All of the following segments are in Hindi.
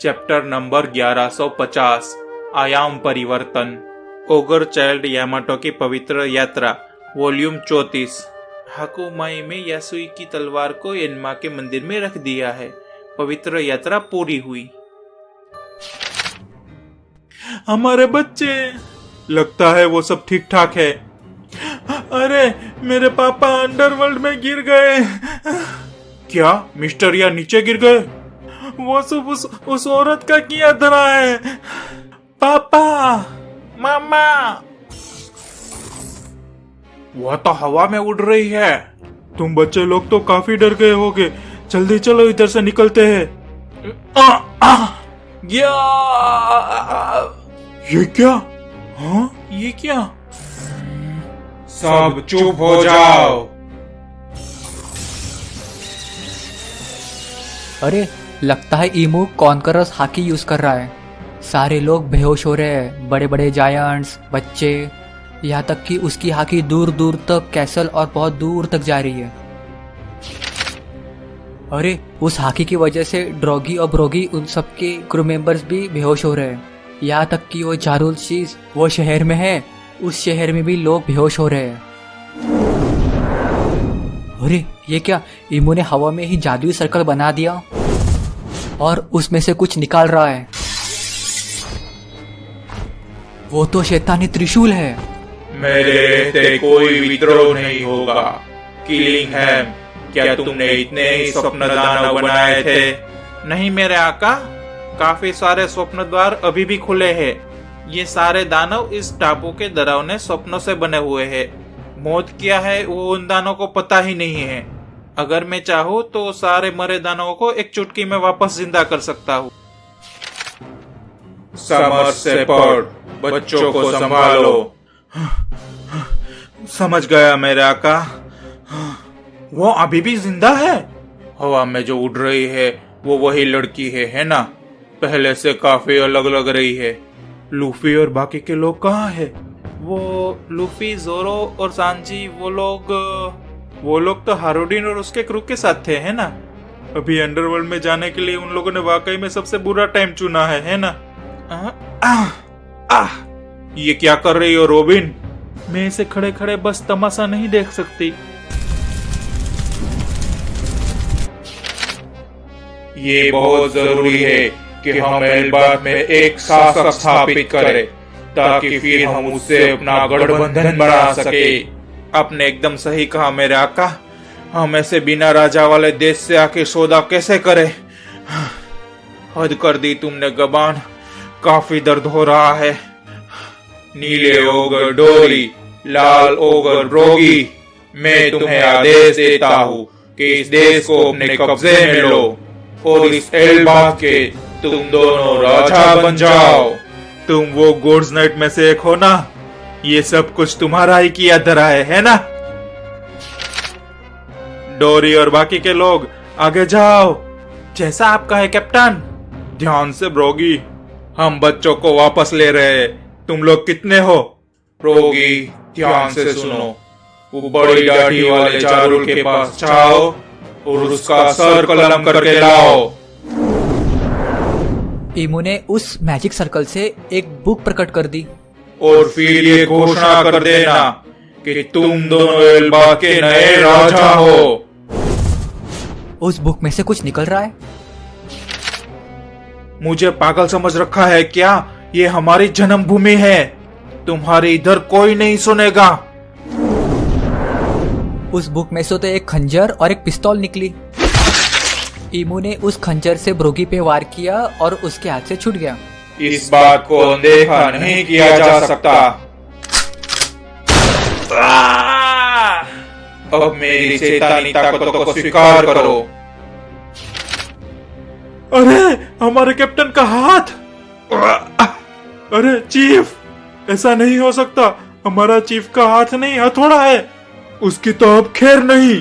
चैप्टर नंबर 1150 आयाम परिवर्तन। ओगर चाइल्ड यामाटो की पवित्र यात्रा वॉल्यूम 34। हाकुमाई में यासुई की तलवार को एन्मा के मंदिर में रख दिया है। पवित्र यात्रा पूरी हुई। हमारे बच्चे, लगता है वो सब ठीक ठाक है। अरे मेरे पापा अंडरवर्ल्ड में गिर गए। क्या मिस्टर या नीचे गिर गए? वो सब उस औरत का किया धरा है। पापा, मामा, वह तो हवा में उड़ रही है। तुम बच्चे लोग तो काफी डर गए होगे। जल्दी चलो, इधर से निकलते हैं। ये क्या? हाँ, ये क्या? सब चुप हो जाओ। अरे लगता है ईमू कॉन्करस हाकी यूज कर रहा है। सारे लोग बेहोश हो रहे हैं, बड़े बड़े जायंट्स, बच्चे, यहाँ तक कि उसकी हाकी दूर दूर तक कैसल और बहुत दूर तक जा रही है। अरे उस हाकी की वजह से ड्रॉगी और ब्रोगी उन सबके क्रू मेंबर्स भी बेहोश हो रहे हैं। यहाँ तक कि वो जारुल चीज वो शहर में है, उस शहर में भी लोग बेहोश हो रहे हैं। अरे ये क्या? ईमू ने हवा में ही जादुई सर्कल बना दिया और उसमें से कुछ निकाल रहा है। वो तो शैतानी त्रिशूल है। मेरे रहते कोई विद्रोह नहीं होगा। किलिंगहैम, क्या तुमने इतने ही स्वप्न दानव बनाए थे? नहीं मेरे आका, काफी सारे स्वप्न द्वार अभी भी खुले हैं। ये सारे दानव इस टापू के डरावने स्वप्नों से बने हुए हैं। मौत क्या है वो उन दानवों को पता ही नहीं है। अगर मैं चाहूँ तो सारे मरे दानवों को एक चुटकी में वापस जिंदा कर सकता हूँ। समरसेपर्ड, बच्चों को संभालो। समझ गया मेरे आका। वो अभी भी जिंदा है? हवा में जो उड़ रही है वो वही लड़की है ना? पहले से काफी अलग लग रही है। लूफी और बाकी के लोग कहाँ है? वो लूफी, जोरो और सांजी, वो लोग तो हारुडीन और उसके क्रू के साथ थे, है ना? अभी अंडरवर्ल्ड में जाने के लिए उन लोगों ने वाकई में सबसे बुरा टाइम चुना है ना? ये क्या कर रही हो रोबिन? मैं इसे खड़े खड़े बस तमाशा नहीं देख सकती। ये बहुत जरूरी है कि हम एल्बार्ट में एक शासक स्थापित करें, ताकि फिर हम उससे अपना गठबंधन बना सके। आपने एकदम सही कहा मेरे आका। हम ऐसे बिना राजा वाले देश से आके सौदा कैसे करें? हद कर दी तुमने गबान, काफी दर्द हो रहा है। नीले ओगर डोरी, लाल ओगर ब्रोगी, मैं तुम्हें आदेश देता हूँ कि इस देश को अपने कब्जे में लो और इस एल्बार्ट के तुम दोनों राजा बन जाओ। तुम वो गोड्स नाइट में से एक हो ना? ये सब कुछ तुम्हारा ही किया धरा है ना? डोरी और बाकी के लोग आगे जाओ। जैसा आपका है कैप्टन। ध्यान से ब्रोगी, हम बच्चों को वापस ले रहे हैं। तुम लोग कितने हो? ब्रोगी ध्यान से सुनो। वो बड़ी दाढ़ी वाले जारुल के पास जाओ और उसका सर कलम करके लाओ। ईमू ने उस मैजिक सर्कल से एक बुक प्रकट कर दी और फिर ये घोषणा कर देना कि तुम दोनों एल्बार्ट के नए राजा हो। उस बुक में से कुछ निकल रहा है। मुझे पागल समझ रखा है क्या? ये हमारी जन्मभूमि है। तुम्हारे इधर कोई नहीं सुनेगा। उस बुक में से तो एक खंजर और एक पिस्तौल निकली। ईमू ने उस खंजर से ब्रोगी पे वार किया और उसके हाथ से छूट गया। इस बात को अनदेखा नहीं किया जा सकता। अब मेरी शैतानी ताकतों को स्वीकार करो। अरे हमारे कैप्टन का हाथ! अरे चीफ, ऐसा नहीं हो सकता। हमारा चीफ का हाथ नहीं, हथौड़ा है। उसकी तो अब खैर नहीं।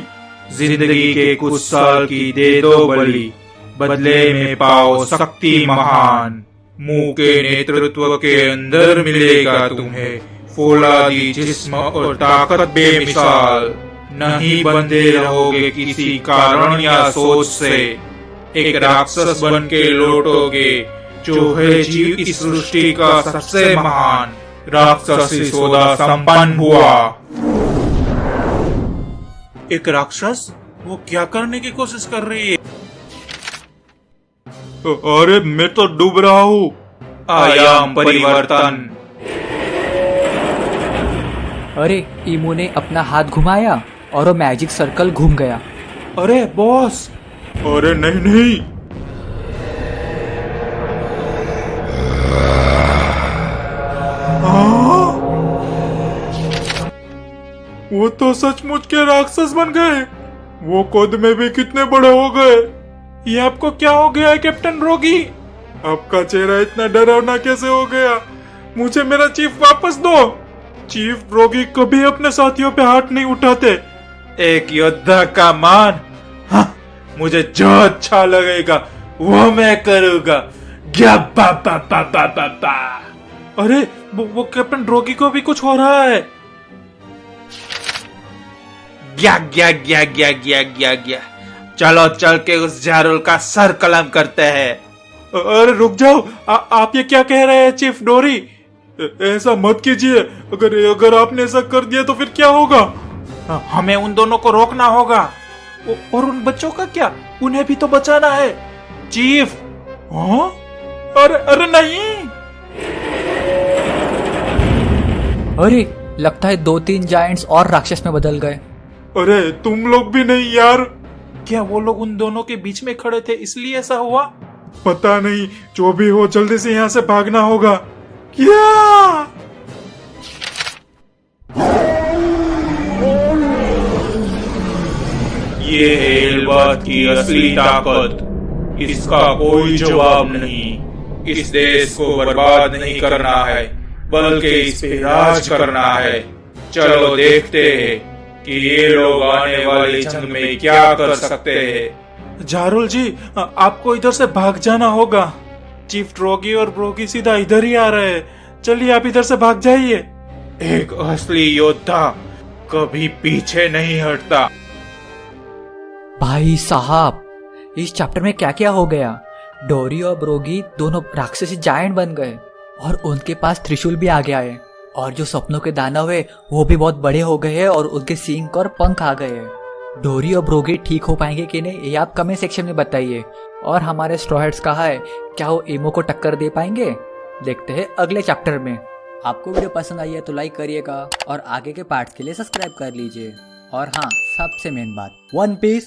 जिंदगी के कुछ साल की दे दो बलि, बदले में पाओ शक्ति महान। मुंह के नेतृत्व के अंदर मिलेगा तुम्हें फौलादी जिस्म और ताकत बेमिसाल। नहीं बंधे रहोगे किसी कारण या सोच से। एक राक्षस बन के लौटोगे जो है जीव इस सृष्टि का सबसे महान। राक्षसी सौदा संपन्न हुआ। एक राक्षस? वो क्या करने की कोशिश कर रही है? अरे मैं तो डूब रहा हूँ। आयाम परिवर्तन। अरे ईमू ने अपना हाथ घुमाया और वो मैजिक सर्कल घूम गया। अरे बॉस! अरे नहीं नहीं, वो तो सचमुच के राक्षस बन गए। वो खुद में भी कितने बड़े हो गए। ये आपको क्या हो गया है कैप्टन रोगी? आपका चेहरा इतना डरावना कैसे हो गया? मुझे मेरा चीफ वापस दो। चीफ रोगी कभी अपने साथियों पे हाथ नहीं उठाते। एक योद्धा का मान, हाँ, मुझे जो अच्छा लगेगा वो मैं करूंगा। क्या बा बा बा बा बा बा। अरे वो कैप्टन रोगी को भी कुछ हो रहा है। ग्या ग्या ग्या ग्या ग्या ग्या ग्या। चलो चल के उस जारुल का सर कलम करते हैं। अरे रुक जाओ, आप ये क्या कह रहे हैं चीफ डोरी? ऐसा मत कीजिए। अगर आपने ऐसा कर दिया तो फिर क्या होगा? हमें उन दोनों को रोकना होगा। और उन बच्चों का क्या? उन्हें भी तो बचाना है चीफ। हाँ? अरे नहीं। अरे लगता है 2-3 जायंट्स और राक्षस में बदल गए। अरे तुम लोग भी नहीं यार। क्या वो लोग उन दोनों के बीच में खड़े थे इसलिए ऐसा हुआ? पता नहीं, जो भी हो जल्दी से यहाँ से भागना होगा। क्या? ये है एल्बर्ट की असली ताकत। इसका कोई जवाब नहीं। इस देश को बर्बाद नहीं करना है, बल्कि इस पे राज करना है। चलो देखते हैं कि ये लोग आने वाली जंग में क्या कर सकते हैं। जारुल जी, आपको इधर से भाग जाना होगा। चीफ ड्रोगी और ब्रोगी सीधा इधर ही आ रहे हैं। चलिए आप इधर से भाग जाइए। एक असली योद्धा कभी पीछे नहीं हटता। भाई साहब, इस चैप्टर में क्या क्या हो गया। डोरी और ब्रोगी दोनों राक्षसी जायंट बन गए और उनके पास त्रिशूल भी आ गया है। और जो सपनों के दानव है वो भी बहुत बड़े हो गए हैं और उनके सींग और पंख आ गए हैं। डोरी और ब्रोगी ठीक हो पाएंगे कि नहीं, ये आप कमेंट सेक्शन में बताइए। और हमारे स्ट्रॉ हैट्स कहाँ है? क्या वो ईमो को टक्कर दे पाएंगे? देखते हैं अगले चैप्टर में। आपको वीडियो पसंद आई है तो लाइक करिएगा और आगे के पार्ट्स के लिए सब्सक्राइब कर लीजिए। और हाँ, सबसे मेन बात, वन पीस